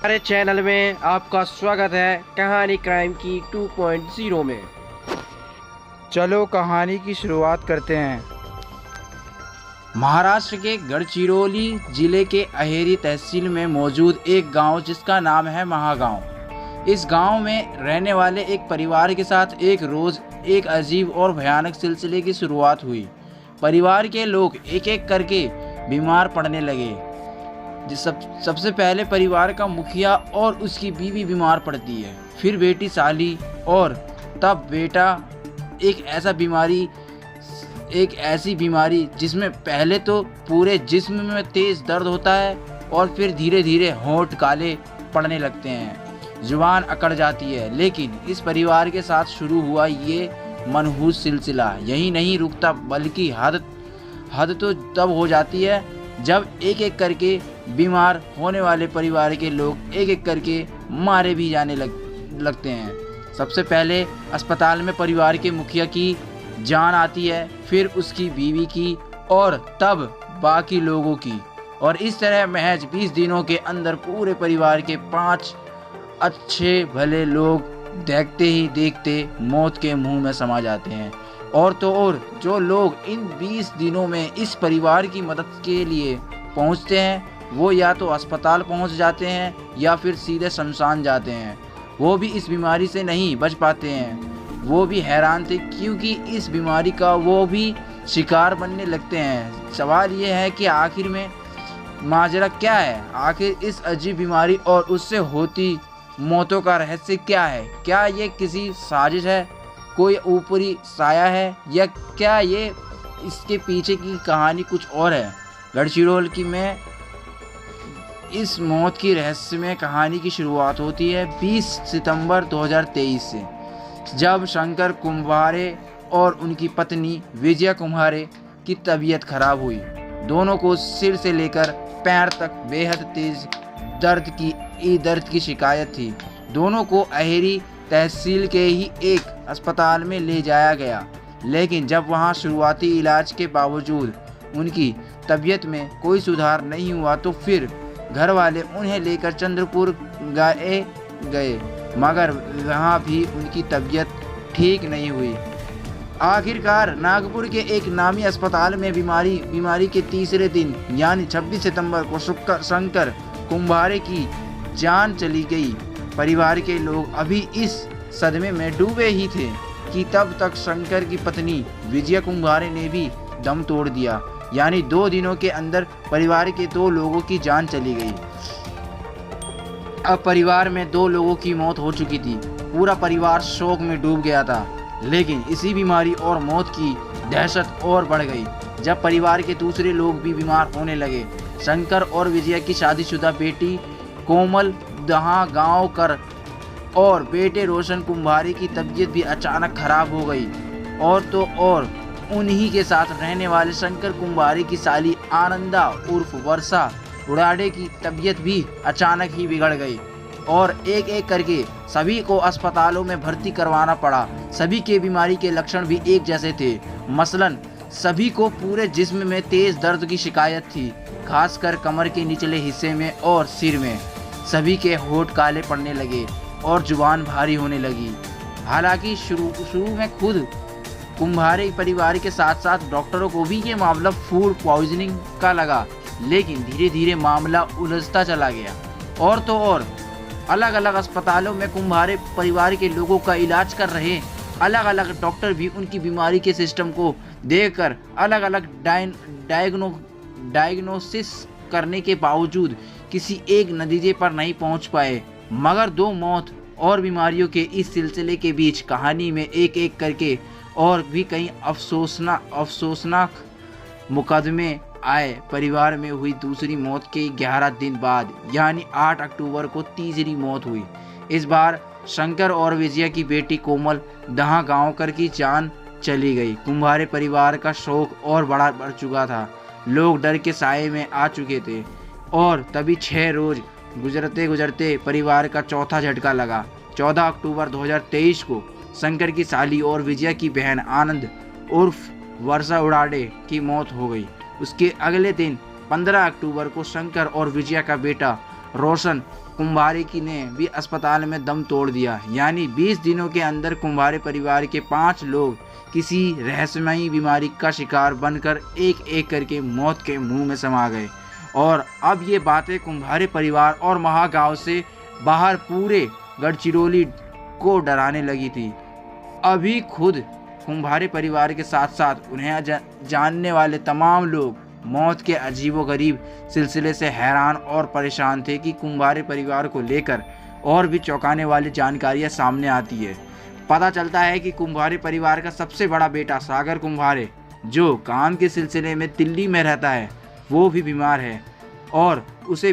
हमारे चैनल में आपका स्वागत है कहानी क्राइम की 2.0 में। चलो कहानी की शुरुआत करते हैं। महाराष्ट्र के गढ़चिरौली जिले के अहेरी तहसील में मौजूद एक गांव जिसका नाम है महागांव। इस गांव में रहने वाले एक परिवार के साथ एक रोज़ एक अजीब और भयानक सिलसिले की शुरुआत हुई। परिवार के लोग एक एक करके बीमार पड़ने लगे। सबसे पहले परिवार का मुखिया और उसकी बीवी बीमार पड़ती है, फिर बेटी साली और तब बेटा। एक ऐसी बीमारी जिसमें पहले तो पूरे जिस्म में तेज़ दर्द होता है और फिर धीरे धीरे होंठ काले पड़ने लगते हैं, जुबान अकड़ जाती है। लेकिन इस परिवार के साथ शुरू हुआ ये मनहूस सिलसिला यही नहीं रुकता, बल्कि हद तो तब हो जाती है जब एक एक करके बीमार होने वाले परिवार के लोग एक एक करके मारे भी जाने लगते हैं। सबसे पहले अस्पताल में परिवार के मुखिया की जान आती है, फिर उसकी बीवी की और तब बाकी लोगों की। और इस तरह महज 20 दिनों के अंदर पूरे परिवार के 5 अच्छे भले लोग देखते ही देखते मौत के मुंह में समा जाते हैं। और तो और जो लोग इन 20 दिनों में इस परिवार की मदद के लिए पहुंचते हैं वो या तो अस्पताल पहुंच जाते हैं या फिर सीधे शमशान जाते हैं। वो भी इस बीमारी से नहीं बच पाते हैं। वो भी हैरान थे क्योंकि इस बीमारी का वो भी शिकार बनने लगते हैं। सवाल ये है कि आखिर में माजरा क्या है, आखिर इस अजीब बीमारी और उससे होती मौतों का रहस्य क्या है? क्या ये किसी साजिश है, कोई ऊपरी साया है, या क्या ये इसके पीछे की कहानी कुछ और है? गढ़चिरौली में इस मौत की रहस्यमय कहानी की शुरुआत होती है 20 सितंबर 2023 से, जब शंकर कुम्भारे और उनकी पत्नी विजया कुम्भारे की तबीयत खराब हुई। दोनों को सिर से लेकर पैर तक बेहद तेज दर्द की शिकायत थी। दोनों को अहेरी तहसील के ही एक अस्पताल में ले जाया गया, लेकिन जब वहां शुरुआती इलाज के बावजूद उनकी तबीयत में कोई सुधार नहीं हुआ तो फिर घर वाले उन्हें लेकर चंद्रपुर गए, मगर वहाँ भी उनकी तबीयत ठीक नहीं हुई। आखिरकार नागपुर के एक नामी अस्पताल में बीमारी के तीसरे दिन यानी 26 सितंबर को शंकर कुम्भारे की जान चली गई। परिवार के लोग अभी इस सदमे में डूबे ही थे कि तब तक शंकर की पत्नी विजया कुम्भारे ने भी दम तोड़ दिया। यानी 2 दिनों के अंदर परिवार के 2 लोगों की जान चली गई। अब परिवार में 2 लोगों की मौत हो चुकी थी। पूरा परिवार शोक में डूब गया था। लेकिन इसी बीमारी और मौत की दहशत और बढ़ गई जब परिवार के दूसरे लोग भी बीमार होने लगे। शंकर और विजया की शादीशुदा बेटी कोमल दहा गांवकर और बेटे रोशन कुम्भारे की तबीयत भी अचानक खराब हो गई। और तो और उन्हीं के साथ रहने वाले शंकर कुम्भारे की साली आनंदा उर्फ वर्षा उड़ाडे की तबीयत भी अचानक ही बिगड़ गई और एक एक करके सभी को अस्पतालों में भर्ती करवाना पड़ा। सभी के बीमारी के लक्षण भी एक जैसे थे। मसलन सभी को पूरे जिस्म में तेज दर्द की शिकायत थी, खासकर कमर के निचले हिस्से में और सिर में। सभी के होंठ काले पड़ने लगे और जुबान भारी होने लगी। हालांकि शुरू में खुद कुम्भारे परिवार के साथ साथ डॉक्टरों को भी ये मामला फूड पॉइजनिंग का लगा, लेकिन धीरे धीरे मामला उलझता चला गया। और तो और अलग अलग अस्पतालों में कुम्भारे परिवार के लोगों का इलाज कर रहे अलग अलग डॉक्टर भी उनकी बीमारी के सिस्टम को देखकर अलग अलग डायग्नोसिस करने के बावजूद किसी एक नतीजे पर नहीं पहुंच पाए। मगर 2 मौत और बीमारियों के इस सिलसिले के बीच कहानी में एक एक करके और भी कई अफसोसनाक मुकदमे आए। परिवार में हुई दूसरी मौत के 11 दिन बाद यानी 8 अक्टूबर को तीसरी मौत हुई। इस बार शंकर और विजया की बेटी कोमल दहा गांवकर की जान चली गई। कुम्भारे परिवार का शोक और बढ़ चुका था। लोग डर के साए में आ चुके थे और तभी 6 रोज गुजरते गुजरते परिवार का चौथा झटका लगा। 14 अक्टूबर 2023 को शंकर की साली और विजया की बहन आनंद उर्फ वर्षा उड़ाडे की मौत हो गई। उसके अगले दिन 15 अक्टूबर को शंकर और विजया का बेटा रोशन कुंभारे की ने भी अस्पताल में दम तोड़ दिया। यानी 20 दिनों के अंदर कुंभारे परिवार के 5 लोग किसी रहस्यमयी बीमारी का शिकार बनकर एक एक करके मौत के मुंह में समा गए। और अब ये बातें कुंभारे परिवार और महागांव से बाहर पूरे गढ़चिरौली को डराने लगी थी। अभी खुद कुंभारे परिवार के साथ साथ उन्हें जानने वाले तमाम लोग मौत के अजीबोगरीब सिलसिले से हैरान और परेशान थे कि कुंभारे परिवार को लेकर और भी चौंकाने वाली जानकारियां सामने आती है। पता चलता है कि कुंभारे परिवार का सबसे बड़ा बेटा सागर कुंभारे, जो काम के सिलसिले में दिल्ली में रहता है, वो भी बीमार है और उसे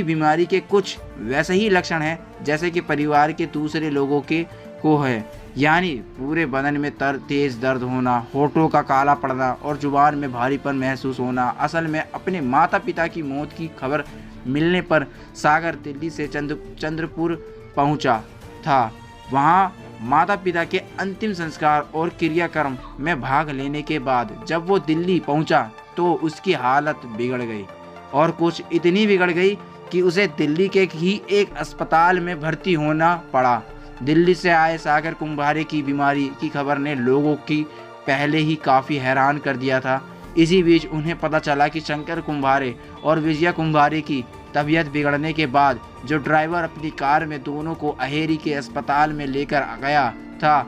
बीमारी के कुछ वैसे ही लक्षण हैं जैसे कि परिवार के दूसरे लोगों के को है। यानी पूरे बदन में तेज दर्द होना, होठों का काला पड़ना और जुबान में भारीपन महसूस होना। असल में अपने माता पिता की मौत की खबर मिलने पर सागर दिल्ली से चंद्रपुर पहुंचा था। वहां माता पिता के अंतिम संस्कार और क्रियाक्रम में भाग लेने के बाद जब वो दिल्ली पहुंचा तो उसकी हालत बिगड़ गई, और कुछ इतनी बिगड़ गई कि उसे दिल्ली के ही एक अस्पताल में भर्ती होना पड़ा। दिल्ली से आए सागर कुंभारे की बीमारी की खबर ने लोगों की पहले ही काफ़ी हैरान कर दिया था। इसी बीच उन्हें पता चला कि शंकर कुंभारे और विजया कुंभारे की तबीयत बिगड़ने के बाद जो ड्राइवर अपनी कार में दोनों को अहेरी के अस्पताल में लेकर गया था,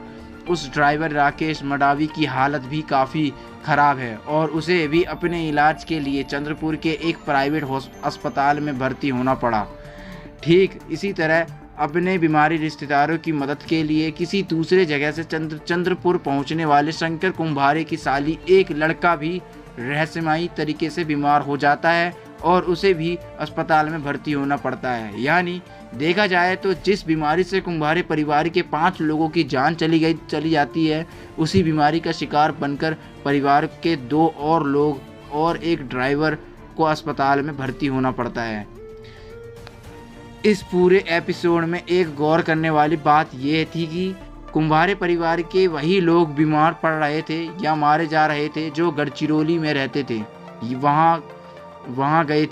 उस ड्राइवर राकेश मडावी की हालत भी काफ़ी ख़राब है और उसे भी अपने इलाज के लिए चंद्रपुर के एक प्राइवेट अस्पताल में भर्ती होना पड़ा। ठीक इसी तरह अपने बीमारी रिश्तेदारों की मदद के लिए किसी दूसरे जगह से चंद्रपुर पहुंचने वाले शंकर कुंभारे की साली एक लड़का भी रहस्यमयी तरीके से बीमार हो जाता है और उसे भी अस्पताल में भर्ती होना पड़ता है। यानी देखा जाए तो जिस बीमारी से कुंभारे परिवार के 5 लोगों की जान चली जाती है, उसी बीमारी का शिकार बनकर परिवार के 2 और लोग और एक ड्राइवर को अस्पताल में भर्ती होना पड़ता है। इस पूरे एपिसोड में एक गौर करने वाली बात यह थी कि कुंभारे परिवार के वही लोग बीमार पड़ रहे थे या मारे जा रहे थे जो गढ़चिरौली में रहते थे, वहाँ गए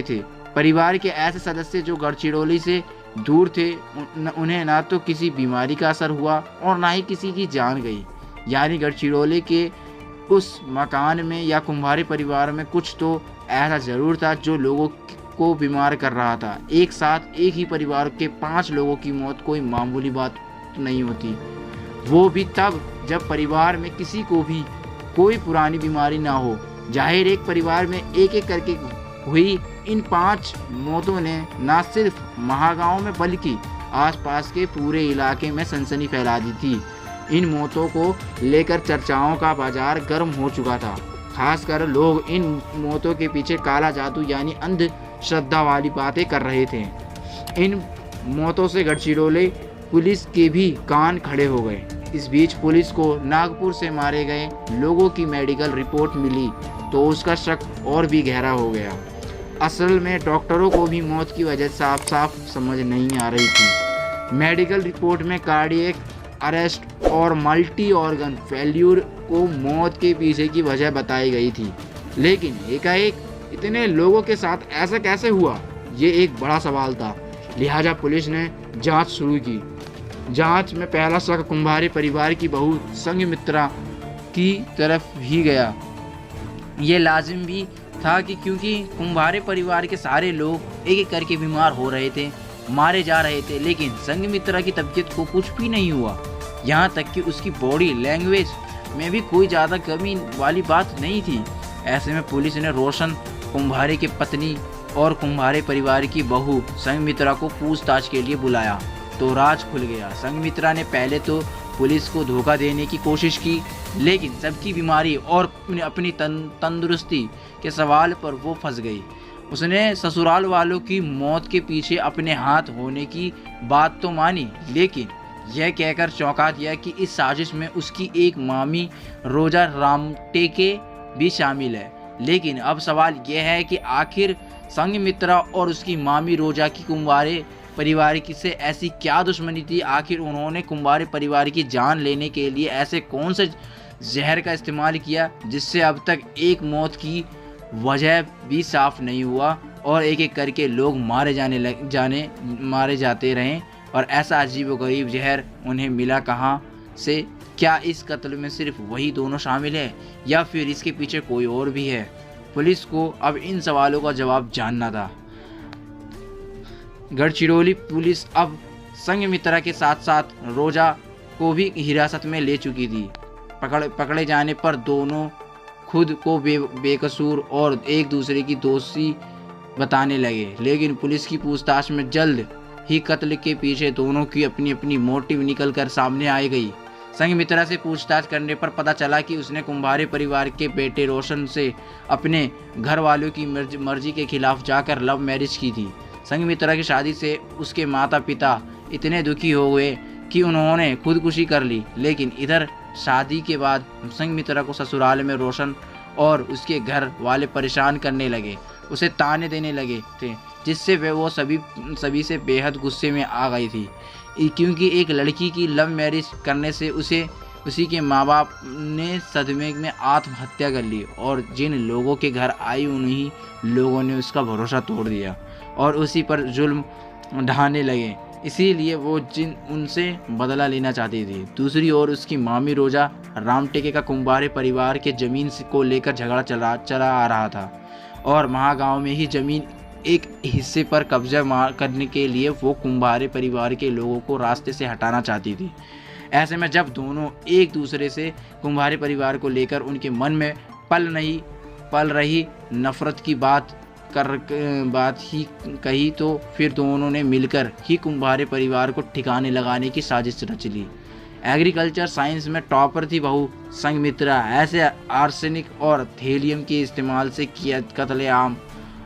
थे। परिवार के ऐसे सदस्य जो गढ़चिरौली से दूर थे, उन्हें ना तो किसी बीमारी का असर हुआ और ना ही किसी की जान गई। यानी गढ़चिरौली के उस मकान में या कुंभारे परिवार में कुछ तो ऐसा ज़रूर था जो लोगों को बीमार कर रहा था। एक साथ एक ही परिवार के 5 लोगों की मौत कोई मामूली बात नहीं होती, वो भी तब जब परिवार में किसी को भी कोई पुरानी बीमारी ना हो। जाहिर एक परिवार में एक एक करके हुई इन 5 मौतों ने न सिर्फ महागांव में बल्कि आसपास के पूरे इलाके में सनसनी फैला दी थी। इन मौतों को लेकर चर्चाओं का बाजार गर्म हो चुका था। खासकर लोग इन मौतों के पीछे काला जादू यानी अंधश्रद्धा वाली बातें कर रहे थे। इन मौतों से गढ़चिरौली पुलिस के भी कान खड़े हो गए। इस बीच पुलिस को नागपुर से मारे गए लोगों की मेडिकल रिपोर्ट मिली तो उसका शक और भी गहरा हो गया। असल में डॉक्टरों को भी मौत की वजह साफ साफ समझ नहीं आ रही थी। मेडिकल रिपोर्ट में कार्डियक अरेस्ट और मल्टी ऑर्गन फेल्यूर को मौत के पीछे की वजह बताई गई थी, लेकिन एकाएक इतने लोगों के साथ ऐसा कैसे हुआ, ये एक बड़ा सवाल था। लिहाजा पुलिस ने जांच शुरू की। जांच में पहला शक कुंभारे परिवार की बहू संघमित्रा की तरफ ही गया। ये लाजिम भी था कि क्योंकि कुंभारे परिवार के सारे लोग एक एक करके बीमार हो रहे थे, मारे जा रहे थे, लेकिन संघमित्रा की तबीयत को कुछ भी नहीं हुआ। यहाँ तक कि उसकी बॉडी लैंग्वेज में भी कोई ज़्यादा कमी वाली बात नहीं थी। ऐसे में पुलिस ने रोशन कुंभारे की पत्नी और कुंभारे परिवार की बहू संघमित्रा को पूछताछ के लिए बुलाया तो राज खुल गया। संघमित्रा ने पहले तो पुलिस को धोखा देने की कोशिश की, लेकिन सबकी बीमारी और अपनी तंदुरुस्ती के सवाल पर वो फंस गई। उसने ससुराल वालों की मौत के पीछे अपने हाथ होने की बात तो मानी, लेकिन यह कहकर चौंका दिया कि इस साजिश में उसकी एक मामी रोजा रामटेके भी शामिल है। लेकिन अब सवाल यह है कि आखिर संघमित्रा और उसकी मामी रोजा की कुंभारे परिवार की से ऐसी क्या दुश्मनी थी? आखिर उन्होंने कुंभारे परिवार की जान लेने के लिए ऐसे कौन से जहर का इस्तेमाल किया जिससे अब तक एक मौत की वजह भी साफ नहीं हुआ और एक एक करके लोग मारे जाते रहे। और ऐसा अजीबोगरीब जहर उन्हें मिला कहाँ से? क्या इस कत्ल में सिर्फ वही दोनों शामिल है या फिर इसके पीछे कोई और भी है? पुलिस को अब इन सवालों का जवाब जानना था। गढ़चिरौली पुलिस अब संघमित्रा के साथ साथ रोजा को भी हिरासत में ले चुकी थी। पकड़े जाने पर दोनों खुद को बेकसूर और एक दूसरे की दोषी बताने लगे, लेकिन पुलिस की पूछताछ में जल्द ही कत्ल के पीछे दोनों की अपनी अपनी मोटिव निकलकर सामने आ गई। संघमित्रा से पूछताछ करने पर पता चला कि उसने कुंभारे परिवार के बेटे रोशन से अपने घर वालों की मर्जी के खिलाफ जाकर लव मैरिज की थी। संघमित्रा की शादी से उसके माता पिता इतने दुखी हो गए कि उन्होंने खुदकुशी कर ली, लेकिन इधर शादी के बाद संघमित्रा को ससुराल में रोशन और उसके घर वाले परेशान करने लगे, उसे ताने देने लगे थे, जिससे वो सभी से बेहद गुस्से में आ गई थी, क्योंकि एक लड़की की लव मैरिज करने से उसी के माँ बाप ने सदमे में आत्महत्या कर ली और जिन लोगों के घर आई उन्हीं लोगों ने उसका भरोसा तोड़ दिया और उसी पर जुल्म ढाने लगे। इसीलिए वो उनसे बदला लेना चाहती थी। दूसरी ओर उसकी मामी रोजा रामटेके का कुंभारे परिवार के ज़मीन को लेकर झगड़ा चला आ रहा था और महागांव में ही ज़मीन एक हिस्से पर कब्जा करने के लिए वो कुंभारे परिवार के लोगों को रास्ते से हटाना चाहती थी। ऐसे में जब दोनों एक दूसरे से कुंभारे परिवार को लेकर उनके मन में पल रही नफरत की बात ही कही, तो फिर दोनों ने मिलकर ही कुंभारे परिवार को ठिकाने लगाने की साजिश रच ली। एग्रीकल्चर साइंस में टॉपर थी बहू संघमित्रा। ऐसे आर्सेनिक और थेलियम के इस्तेमाल से किया कत्लेआम।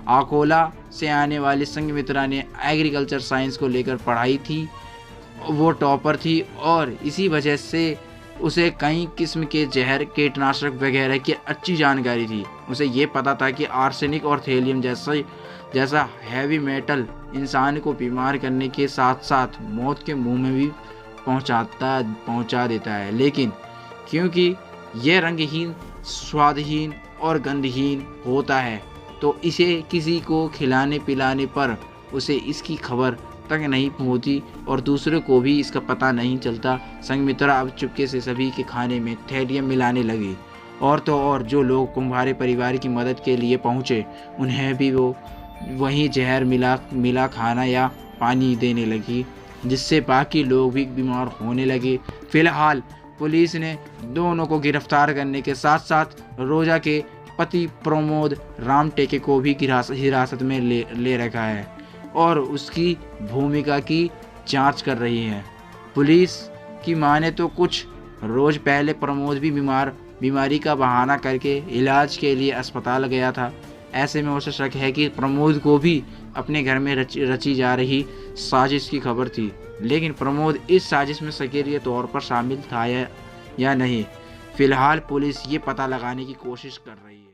अकोला से आने वाली संघमित्रा ने एग्रीकल्चर साइंस को लेकर पढ़ाई थी, वो टॉपर थी और इसी वजह से उसे कई किस्म के जहर, कीटनाशक वगैरह की अच्छी जानकारी थी। उसे ये पता था कि आर्सेनिक और थेलियम जैसा हैवी मेटल इंसान को बीमार करने के साथ साथ मौत के मुंह में भी पहुंचा देता है, लेकिन क्योंकि ये रंगहीन, स्वादहीन और गंधहीन होता है तो इसे किसी को खिलाने पिलाने पर उसे इसकी खबर तक नहीं पहुंची और दूसरों को भी इसका पता नहीं चलता। संघमित्रा अब चुपके से सभी के खाने में थेलियम मिलाने लगी और तो और जो लोग कुंभारे परिवार की मदद के लिए पहुंचे उन्हें भी वो वही जहर मिला खाना या पानी देने लगी, जिससे बाकी लोग भी बीमार होने लगे। फिलहाल पुलिस ने दोनों को गिरफ्तार करने के साथ साथ रोजा के पति प्रमोद रामटेके को भी हिरासत में ले रखा है और उसकी भूमिका की जांच कर रही है। पुलिस की माने तो कुछ रोज पहले प्रमोद भी बीमारी का बहाना करके इलाज के लिए अस्पताल गया था। ऐसे में उसे शक है कि प्रमोद को भी अपने घर में रची जा रही साजिश की खबर थी, लेकिन प्रमोद इस साजिश में सक्रिय तौर पर शामिल था या नहीं, फिलहाल पुलिस ये पता लगाने की कोशिश कर रही है।